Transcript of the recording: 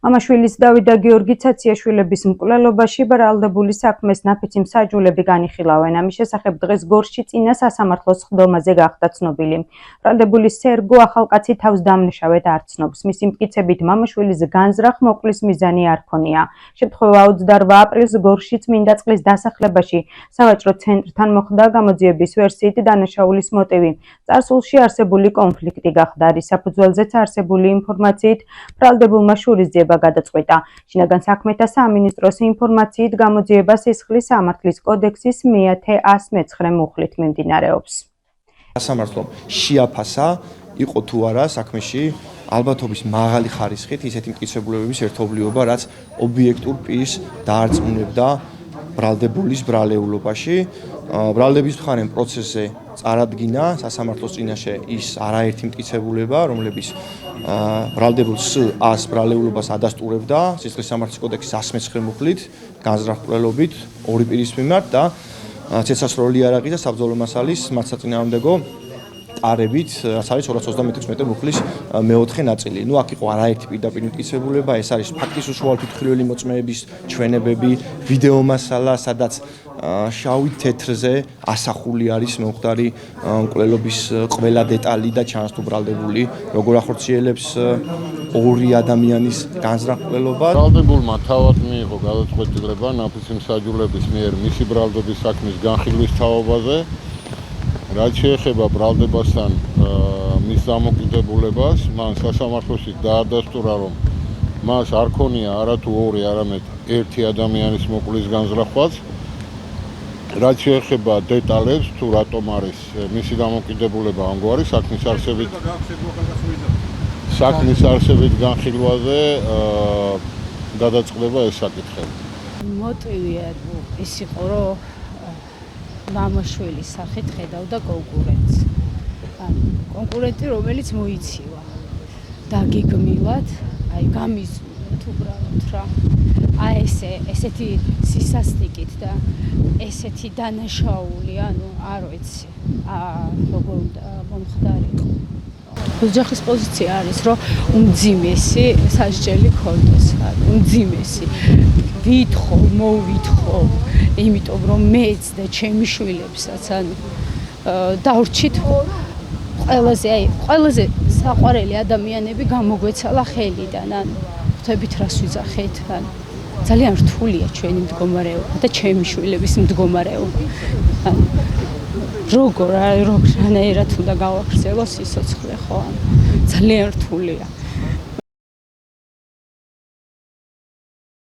მამაშვილის დავით და გიორგი ცაციაშვილების მკვლელობაში ბრალდებული საქმეს ნაფიცი მსაჯულები განიხილავენ. ამის შესახებ დღეს გორში წინა სასამართლოს ხდომაზე გახდა ცნობილი. ბრალდებული სერგო ახალკაცი თავს დამნაშავედ არ ცნობს. მისი მტკიცებით მამაშვილის განზრახ მოკვლის მიზანი არ ქონია. შემთხვევა 28 აპრილს გორში წმინდა წყლის დასახლებაში სავაჭრო ცენტრთან მოხდა. გამოძიების ვერსიით დანაშაულის მოტივი წარსულში არსებული კონფლიქტი გახდა. რის საფუძველზეც არსებული ინფორმაციით ბრალდებულმა შურისძიება გადაწყვეტა. შინაგან საქმეთა სამინისტროს ინფორმაციით გამოძიება სისხლის სამართლის კოდექსის მე-119 მუხლით მიმდინარეობს. სასამართლომ შეაფასა იყო თუ არა საქმეში ალბათობის მაღალი ხარისხით ისეთი მტკიცებულებების ერთობლიობა, რაც ობიექტურ პირს დაარწმუნებდა ბრალდებულის ბრალეულობაში. ბრალდების მხარემ პროცესზე წარადგინა სასამართლოს წინაშე ის არაერთი მტკიცებულება, რომლებიც ბრალდებულს ას ბრალეულობას ადასტურებდა სისხლის სამართლის კოდექსის 119 მუხლით, განზრახ მკვლელობით ორი პირის მიმართ და ცეცხლსასროლი იარაღის და საბრძოლო მასალის მათ საწინააღმდეგო ტარებით, რაც არის 226 მუხლის მეოთხე ნაწილი. აქ იყო არაერთი პირდაპირ მტკიცებულება, ეს არის ფაქტის უშუალო თვითმხილველი მოწმეების ჩვენებები, ვიდეო მასალა, სადაც შავი თეთრზე ასახული არის მომხდარი მკვლელობის ყველა დეტალი და ჩანს თუ ბრალდებული როგორ ახორციელებს ორი ადამიანის განზრახ მკვლელობას. ბრალდებულმა თავად მიიღო გადაწყვეტილება ნაფიცი მსაჯულების მიერ მისი ბრალდების საქმის განხილვის თაობაზე. რაც შეეხება ბრალდებასთან მის დამოკიდებულებას, მან სასამართლოში დაადასტურა, რომ მას არ ქონია არათუ ორი, არამედ ერთი ადამიანის მოკვლის განზრახვაც. რაც შეეხება დეტალებს, თუ რატომ არის მისი დამოკიდებულება ამგვარი საქმის არსებით განხილვაზე გადაწყდება ეს საკითხები. მოტივი ის იყო, რომ მამაშვილის სახით ხედავდა კონკურენტს. კონკურენტი, რომელიც მოიცივა დაგეგმილად, გამიზიოთ უბრალოდ რა. ესეთი სისასტიკით და ესეთი დანაშაული, არ ვიცი, როგორ უნდა მომხდარიყო. ოჯახის პოზიცია არის, რომ უმძიმესი სასჯელი ქონდეს, უმძიმესი. მოვითხოვ, იმიტომ რომ მეც და ჩემი შვილებსაც დავრჩით ყველაზე საყვარელი ადამიანები გამოგვეცალა ხელიდან, ხვდებით რას ვიძახეთ, ძალიან რთულია ჩვენი მდგომარეობა და ჩემი შვილების მდგომარეობა. როგორ რანაირად უნდა გავაგრძელოს სიცოცხლე, ხო? ძალიან რთულია.